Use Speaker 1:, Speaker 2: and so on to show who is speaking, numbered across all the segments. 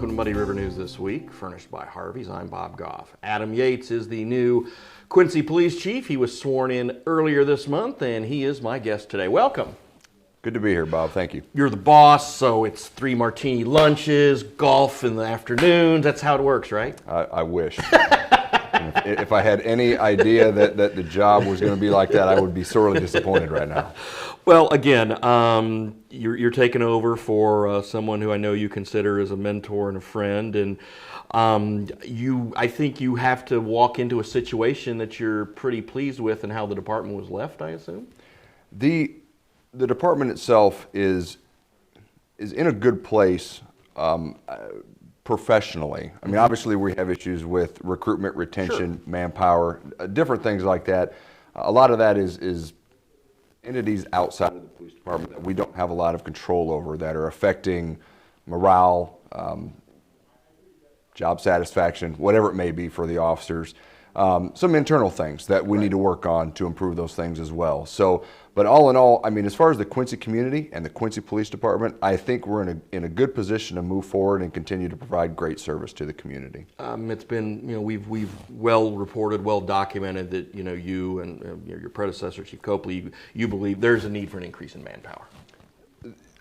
Speaker 1: Welcome to Muddy River News this week, furnished by Harvey's. I'm Bob Gough. Adam Yates is the new Quincy Police Chief. He was sworn in earlier this month, and he is my guest today. Welcome.
Speaker 2: Good to be here, Bob. Thank you.
Speaker 1: You're the boss, so it's 3 martini lunches, golf in the afternoons. That's how it works, right?
Speaker 2: I wish. If I had any idea that the job was going to be like that, I would be sorely disappointed right now.
Speaker 1: Well, again, you're taking over for someone who I know you consider as a mentor and a friend, and I think you have to walk into a situation that you're pretty pleased with and how the department was left, I assume?
Speaker 2: The department itself is in a good place professionally. I mean, obviously we have issues with recruitment, retention,
Speaker 1: Sure.
Speaker 2: manpower, different things like that. A lot of that is entities outside of the police department that we don't have a lot of control over that are affecting morale, job satisfaction, whatever it may be for the officers. Some internal things that we need to work on to improve those things as well. So, but all in all, I mean, as far as the Quincy community and the Quincy Police Department, I think we're in a good position to move forward and continue to provide great service to the community.
Speaker 1: It's been, we've well reported, well documented that, you and your predecessor, Chief Copley, you believe there's a need for an increase in manpower.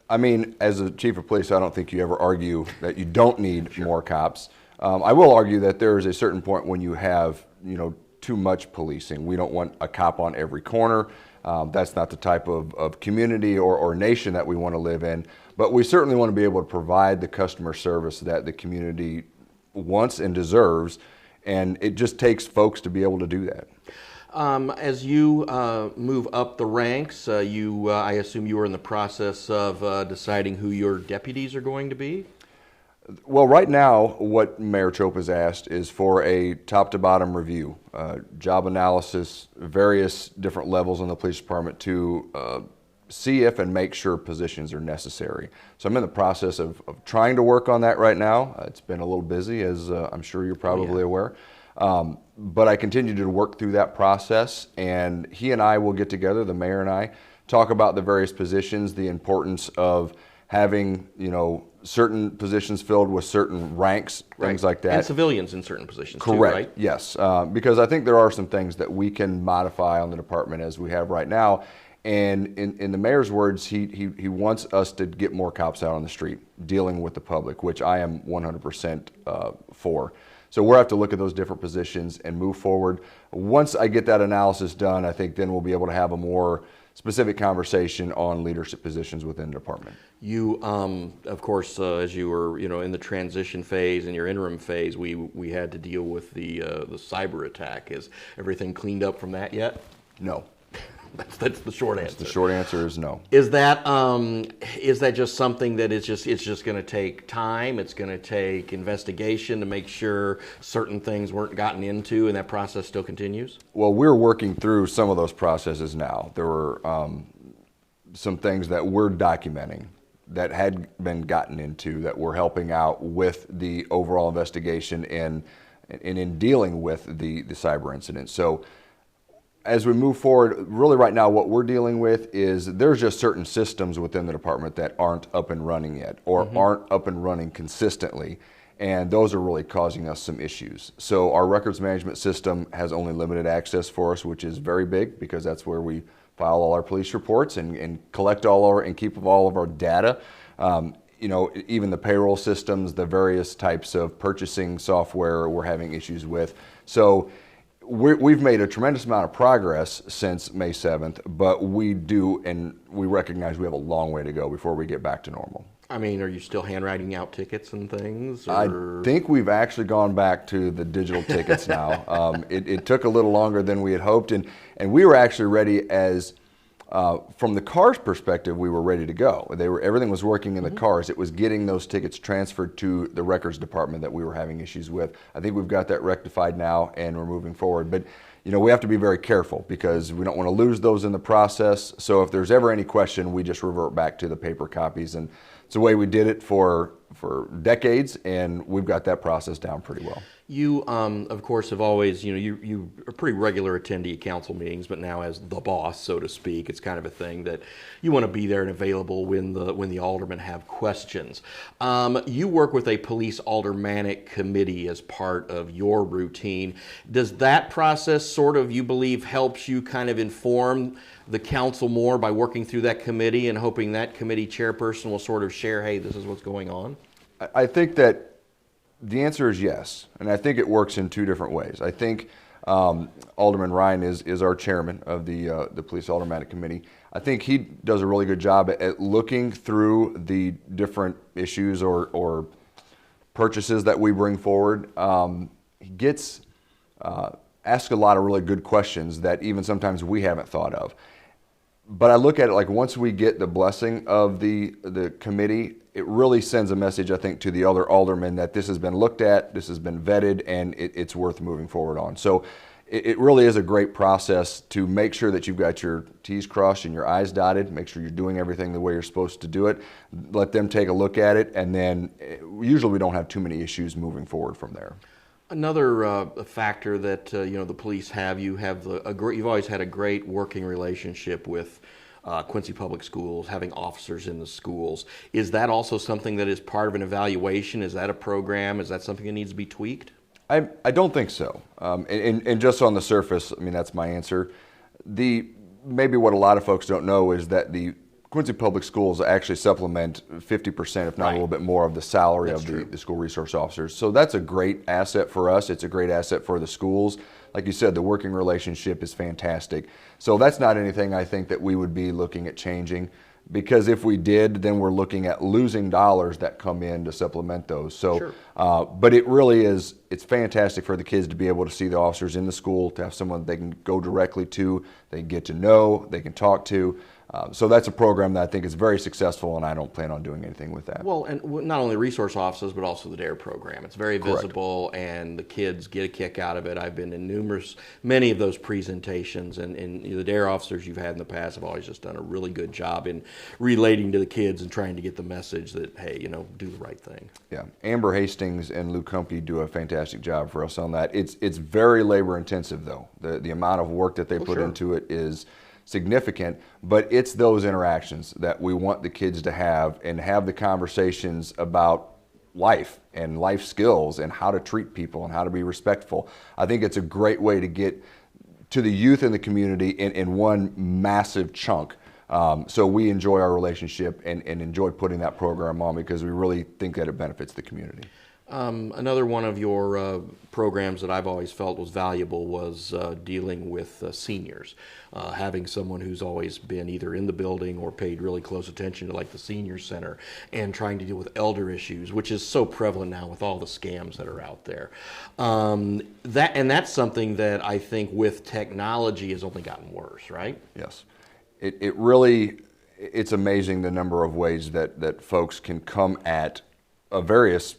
Speaker 2: I mean, as a chief of police, I don't think you ever argue that you don't need more cops. I will argue that there is a certain point when you have, too much policing. We don't want a cop on every corner. That's not the type of community or nation that we want to live in. But we certainly want to be able to provide the customer service that the community wants and deserves. And it just takes folks to be able to do that.
Speaker 1: As you move up the ranks, I assume you are in the process of deciding who your deputies are going to be?
Speaker 2: Well, right now, what Mayor Chope has asked is for a top-to-bottom review, job analysis, various different levels in the police department to see if and make sure positions are necessary. So I'm in the process of trying to work on that right now. It's been a little busy, as I'm sure you're probably aware. But I continue to work through that process, and he and I will get together, the mayor and I, talk about the various positions, the importance of having, certain positions filled with certain ranks, things like that.
Speaker 1: And civilians in certain positions
Speaker 2: Correct.
Speaker 1: too, right?
Speaker 2: Yes, because I think there are some things that we can modify on the department as we have right now. And in the mayor's words, he wants us to get more cops out on the street dealing with the public, which I am 100% for. So we'll have to look at those different positions and move forward. Once I get that analysis done, I think then we'll be able to have a more specific conversation on leadership positions within the department.
Speaker 1: You, of course, as you were, in the transition phase and your interim phase, we had to deal with the cyber attack. Is everything cleaned up from that yet?
Speaker 2: No.
Speaker 1: That's the short answer.
Speaker 2: The short answer is no.
Speaker 1: Is that just something that it's just going to take time? It's going to take investigation to make sure certain things weren't gotten into, and that process still continues?
Speaker 2: Well, we're working through some of those processes now. There were some things that we're documenting that had been gotten into that we're helping out with the overall investigation and in dealing with the cyber incident. So as we move forward, really right now what we're dealing with is there's just certain systems within the department that aren't up and running yet or aren't up and running consistently, and those are really causing us some issues. So our records management system has only limited access for us, which is very big because that's where we file all our police reports and collect and keep all of our data. Even the payroll systems, the various types of purchasing software we're having issues with. So we've made a tremendous amount of progress since May 7th, but we recognize we have a long way to go before we get back to normal.
Speaker 1: I mean, are you still handwriting out tickets and things?
Speaker 2: I think we've actually gone back to the digital tickets now. It took a little longer than we had hoped, and we were actually ready from the cars perspective, we were ready to go. Everything was working in the cars. It was getting those tickets transferred to the records department that we were having issues with. I think we've got that rectified now, and we're moving forward. But we have to be very careful because we don't want to lose those in the process. So if there's ever any question, we just revert back to the paper copies, and it's the way we did it for for decades, and we've got that process down pretty well.
Speaker 1: You, of course, have always, you are a pretty regular attendee at council meetings, but now as the boss, so to speak, it's kind of a thing that you want to be there and available when the aldermen have questions. You work with a police aldermanic committee as part of your routine. Does that process sort of, you believe, helps you kind of inform the council more by working through that committee and hoping that committee chairperson will sort of share, hey, this is what's going on?
Speaker 2: I think that the answer is yes, and I think it works in two different ways. I think Alderman Ryan is our chairman of the Police Aldermanic Committee. I think he does a really good job at looking through the different issues or purchases that we bring forward. He gets asked a lot of really good questions that even sometimes we haven't thought of. But I look at it like once we get the blessing of the committee, it really sends a message, I think, to the other aldermen that this has been looked at, this has been vetted, and it's worth moving forward on. So it really is a great process to make sure that you've got your T's crossed and your I's dotted, make sure you're doing everything the way you're supposed to do it, let them take a look at it, and then usually we don't have too many issues moving forward from there.
Speaker 1: Another factor that the police have, you've always had a great working relationship with Quincy Public Schools, having officers in the schools. Is that also something that is part of an evaluation? Is that a program? Is that something that needs to be tweaked?
Speaker 2: I don't think so. And just on the surface, I mean, that's my answer. Maybe what a lot of folks don't know is that the Quincy Public Schools actually supplement 50%, if not a little bit more, of the salary of the school resource officers. So that's a great asset for us. It's a great asset for the schools. Like you said, the working relationship is fantastic. So that's not anything I think that we would be looking at changing, because if we did, then we're looking at losing dollars that come in to supplement those. So, sure. But it really is, it's fantastic for the kids to be able to see the officers in the school, to have someone they can go directly to, they can get to know, they can talk to. So that's a program that I think is very successful, and I don't plan on doing anything with that.
Speaker 1: Well, and not only resource officers, but also the DARE program. It's very visible, and the kids get a kick out of it. I've been in many of those presentations, and the DARE officers you've had in the past have always just done a really good job in relating to the kids and trying to get the message that, hey, do the right thing.
Speaker 2: Yeah, Amber Hastings and Luke Humpy do a fantastic job for us on that. It's very labor intensive, though. The amount of work that they put into it is significant, but it's those interactions that we want the kids to have, and have the conversations about life and life skills and how to treat people and how to be respectful. I think it's a great way to get to the youth in the community in one massive chunk. So we enjoy our relationship and enjoy putting that program on, because we really think that it benefits the community.
Speaker 1: Another one of your programs that I've always felt was valuable was dealing with seniors. Having someone who's always been either in the building or paid really close attention to, like, the senior center, and trying to deal with elder issues, which is so prevalent now with all the scams that are out there. That's something that I think with technology has only gotten worse, right?
Speaker 2: Yes. It really, it's amazing the number of ways that folks can come at a various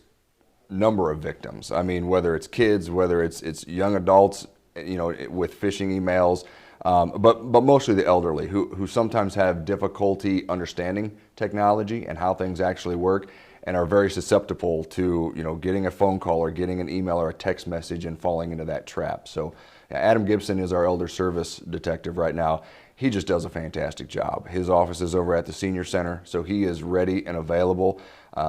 Speaker 2: number of victims. I mean, whether it's kids, whether it's young adults, with phishing emails, but mostly the elderly who sometimes have difficulty understanding technology and how things actually work, and are very susceptible to getting a phone call or getting an email or a text message and falling into that trap. So Adam Gibson is our elder service detective right now. He just does a fantastic job. His office is over at the senior center, so he is ready and available.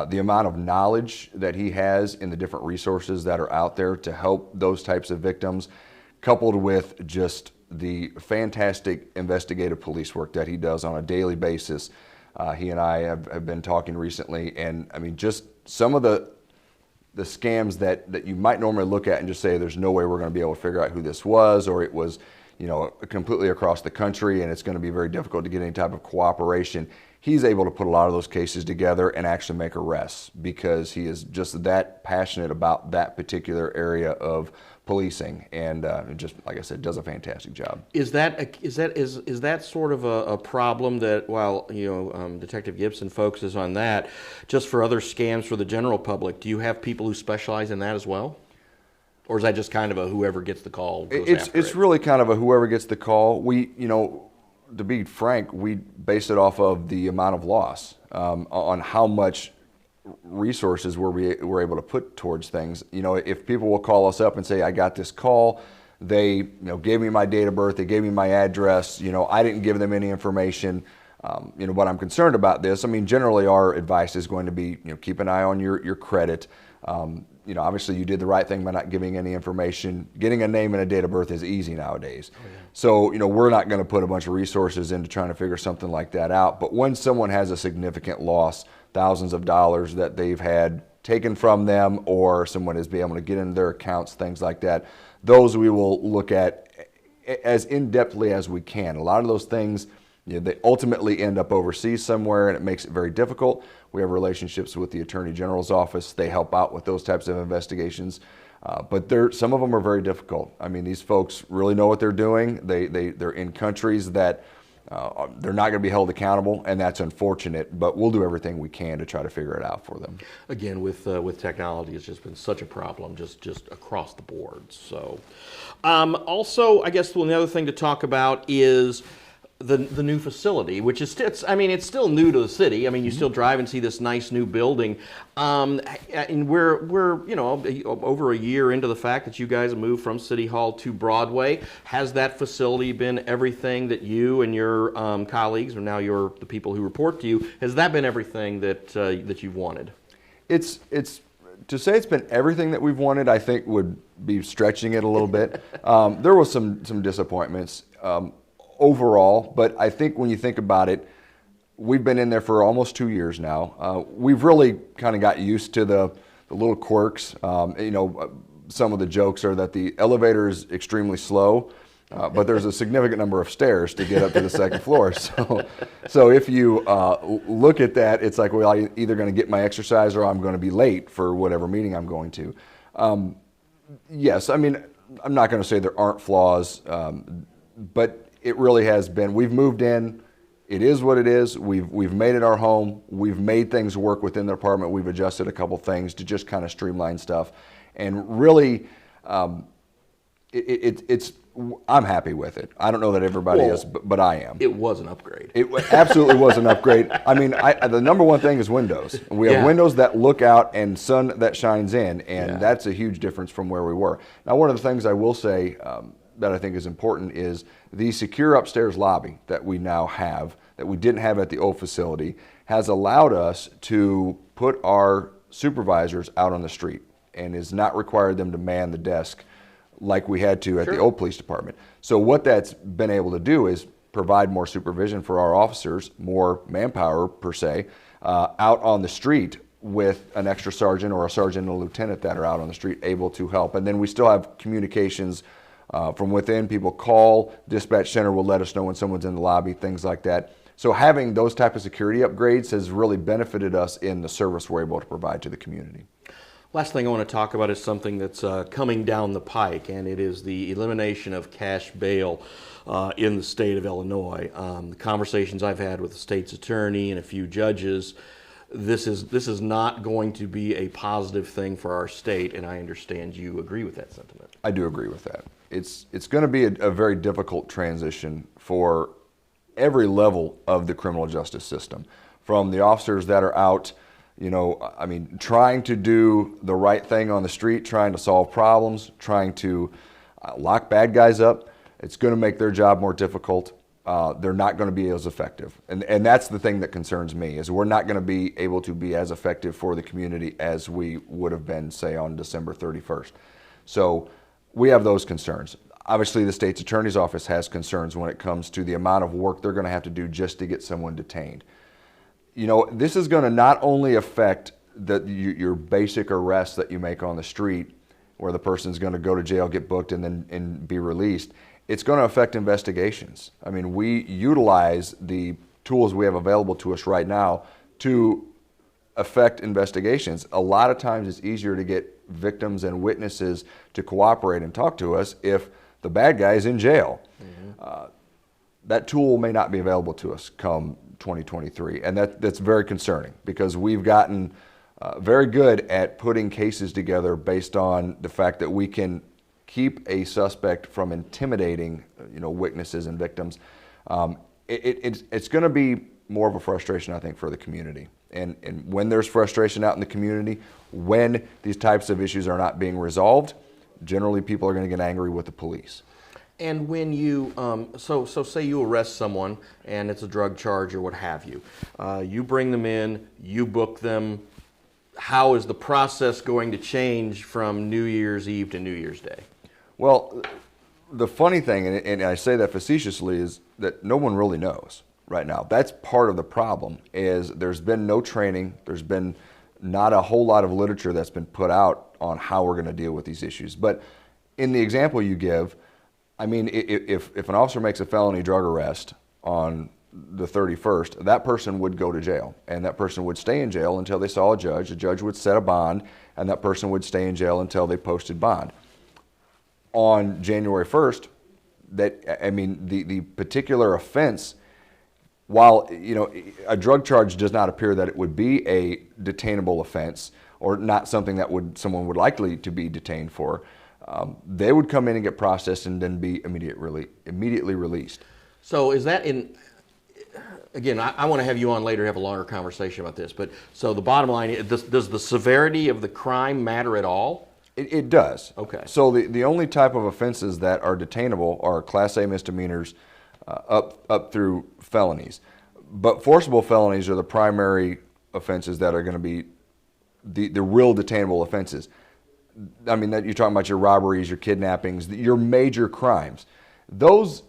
Speaker 2: The amount of knowledge that he has in the different resources that are out there to help those types of victims, coupled with just the fantastic investigative police work that he does on a daily basis. He and I have been talking recently, and I mean, just some of the scams that you might normally look at and just say there's no way we're going to be able to figure out who this was, or it was completely across the country and it's going to be very difficult to get any type of cooperation. He's able to put a lot of those cases together and actually make arrests, because he is just that passionate about that particular area of policing, and just, like I said, does a fantastic job.
Speaker 1: Is that sort of a problem that, while Detective Gibson focuses on that, just for other scams for the general public, do you have people who specialize in that as well? Or is that just kind of a whoever gets the call goes after it? It's
Speaker 2: really kind of a whoever gets the call. We, to be frank, we base it off of the amount of loss, on how much resources we're able to put towards things. You know, if people will call us up and say, I got this call, they gave me my date of birth, they gave me my address, I didn't give them any information. But I'm concerned about this. I mean, generally our advice is going to be, keep an eye on your credit. Obviously you did the right thing by not giving any information. Getting a name and a date of birth is easy nowadays. Oh, yeah. So, we're not going to put a bunch of resources into trying to figure something like that out. But when someone has a significant loss, thousands of dollars that they've had taken from them, or someone is being able to get into their accounts, things like that, those we will look at as in-depthly as we can. A lot of those things, they ultimately end up overseas somewhere, and it makes it very difficult. We have relationships with the Attorney General's office. They help out with those types of investigations. But some of them are very difficult. I mean, these folks really know what they're doing. They're in countries that they're not going to be held accountable, and that's unfortunate. But we'll do everything we can to try to figure it out for them.
Speaker 1: Again, with technology, it's just been such a problem, just across the board. So, also, I guess another thing to talk about is the new facility, which is it's still new to the city. I mean, you still drive and see this nice new building, and we're over a year into the fact that you guys have moved from City Hall to Broadway. Has that facility been everything that you and your colleagues, or now the people who report to you, has that been everything that you've wanted?
Speaker 2: It's to say it's been everything that we've wanted, I think would be stretching it a little bit. There was some disappointments overall, but I think when you think about it, we've been in there for almost 2 years now. We've really kind of got used to the little quirks. Some of the jokes are that the elevator is extremely slow, but there's a significant number of stairs to get up to the second floor. So if you look at that, it's like, well, I'm either going to get my exercise or I'm going to be late for whatever meeting I'm going to. Yes, I mean, I'm not going to say there aren't flaws, but it really has been. We've moved in. It is what it is. We've made it our home. We've made things work within the department. We've adjusted a couple things to just kind of streamline stuff, and really, I'm happy with it. I don't know that everybody is, but I am.
Speaker 1: It was an upgrade.
Speaker 2: It absolutely was an upgrade. I mean, the number one thing is windows. We have windows that look out and sun that shines in, and that's a huge difference from where we were. Now, one of the things I will say that I think is important is the secure upstairs lobby that we now have, that we didn't have at the old facility, has allowed us to put our supervisors out on the street, and has not required them to man the desk like we had to at the old police department. So what that's been able to do is provide more supervision for our officers, more manpower per se, out on the street with an extra sergeant or a sergeant and a lieutenant that are out on the street able to help. And then we still have communications from within. People call, dispatch center will let us know when someone's in the lobby, things like that. So having those type of security upgrades has really benefited us in the service we're able to provide to the community.
Speaker 1: Last thing I want to talk about is something that's coming down the pike, and it is the elimination of cash bail in the state of Illinois. The conversations I've had with the state's attorney and a few judges, this is not going to be a positive thing for our state, and I understand you agree with that sentiment. I
Speaker 2: do agree with that. It's going to be a very difficult transition for every level of the criminal justice system, from the officers that are out, trying to do the right thing on the street, trying to solve problems, trying to lock bad guys up. It's going to make their job more difficult. They're not going to be as effective. And that's the thing that concerns me, is we're not going to be able to be as effective for the community as we would have been, say, on December 31st. So we have those concerns. Obviously, the state's attorney's office has concerns when it comes to the amount of work they're going to have to do just to get someone detained. This is going to not only affect your basic arrests that you make on the street, where the person's going to go to jail, get booked, and be released. It's going to affect investigations. I mean, we utilize the tools we have available to us right now to affect investigations. A lot of times it's easier to get victims and witnesses to cooperate and talk to us if the bad guy is in jail. Mm-hmm. That tool may not be available to us come 2023, and that's very concerning, because we've gotten very good at putting cases together based on the fact that we can keep a suspect from intimidating, witnesses and victims. It's going to be more of a frustration, I think, for the community. And when there's frustration out in the community, when these types of issues are not being resolved, generally people are going to get angry with the police.
Speaker 1: And when you, so say you arrest someone and it's a drug charge or what have you, you bring them in, you book them. How is the process going to change from New Year's Eve to New Year's Day?
Speaker 2: Well, the funny thing, and I say that facetiously, is that no one really knows right now. That's part of the problem, is there's been no training, there's been not a whole lot of literature that's been put out on how we're going to deal with these issues. But in the example you give, I mean, if an officer makes a felony drug arrest on the 31st, that person would go to jail, and that person would stay in jail until they saw a judge. The judge would set a bond, and that person would stay in jail until they posted bond. On January 1st, the particular offense, while a drug charge does not appear that it would be a detainable offense or not something that someone would likely to be detained for, they would come in and get processed and then be immediately released.
Speaker 1: So is that again, I want to have you on later to have a longer conversation about this, but so the bottom line is, does the severity of the crime matter at all?
Speaker 2: It does.
Speaker 1: Okay.
Speaker 2: So the only type of offenses that are detainable are Class A misdemeanors up through felonies. But forcible felonies are the primary offenses that are going to be the real detainable offenses. I mean, that you're talking about your robberies, your kidnappings, your major crimes. Those,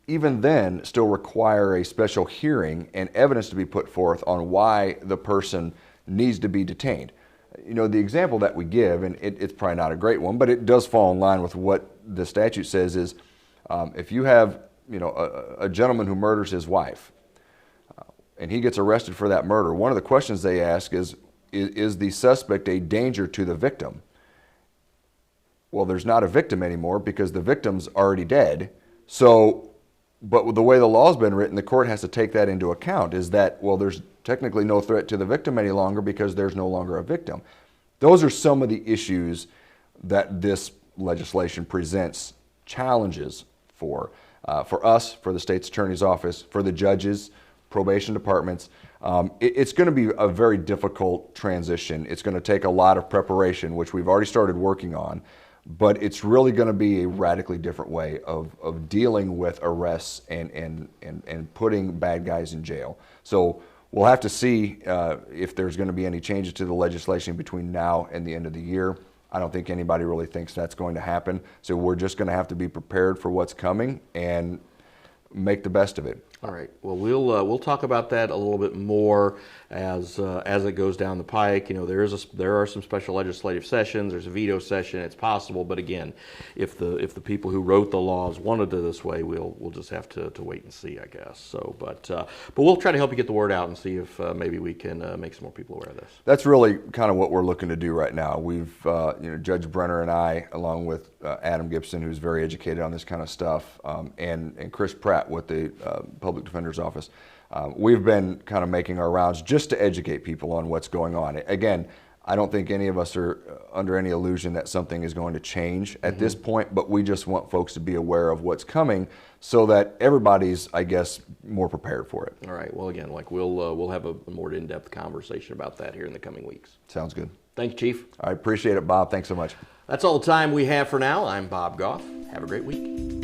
Speaker 2: even then, still require a special hearing and evidence to be put forth on why the person needs to be detained. The example that we give, and it's probably not a great one, but it does fall in line with what the statute says, is if you have a gentleman who murders his wife and he gets arrested for that murder, one of the questions they ask is the suspect a danger to the victim? Well, there's not a victim anymore because the victim's already dead. So, but with the way the law's been written, the court has to take that into account, is that, well, there's technically no threat to the victim any longer because there's no longer a victim. Those are some of the issues that this legislation presents challenges for us, for the state's attorney's office, for the judges, probation departments. It's going to be a very difficult transition. It's going to take a lot of preparation, which we've already started working on, but it's really going to be a radically different way of dealing with arrests and putting bad guys in jail. So we'll have to see if there's going to be any changes to the legislation between now and the end of the year. I don't think anybody really thinks that's going to happen. So we're just going to have to be prepared for what's coming and make the best of it.
Speaker 1: All right. Well, we'll talk about that a little bit more as it goes down the pike. There are some special legislative sessions. There's a veto session. It's possible, but again, if the people who wrote the laws wanted it this way, we'll just have to wait and see, I guess. So, but we'll try to help you get the word out and see if maybe we can make some more people aware of this.
Speaker 2: That's really kind of what we're looking to do right now. We've Judge Brenner and I, along with Adam Gibson, who's very educated on this kind of stuff, and Chris Pratt with the Public Defender's Office. We've been kind of making our rounds just to educate people on what's going on. Again, I don't think any of us are under any illusion that something is going to change at this point, but we just want folks to be aware of what's coming so that everybody's, I guess, more prepared for it.
Speaker 1: All right. Well, again, we'll have a more in-depth conversation about that here in the coming weeks.
Speaker 2: Sounds good.
Speaker 1: Thank you, Chief.
Speaker 2: I appreciate it, Bob. Thanks so much.
Speaker 1: That's all the time we have for now. I'm Bob Gough. Have a great week.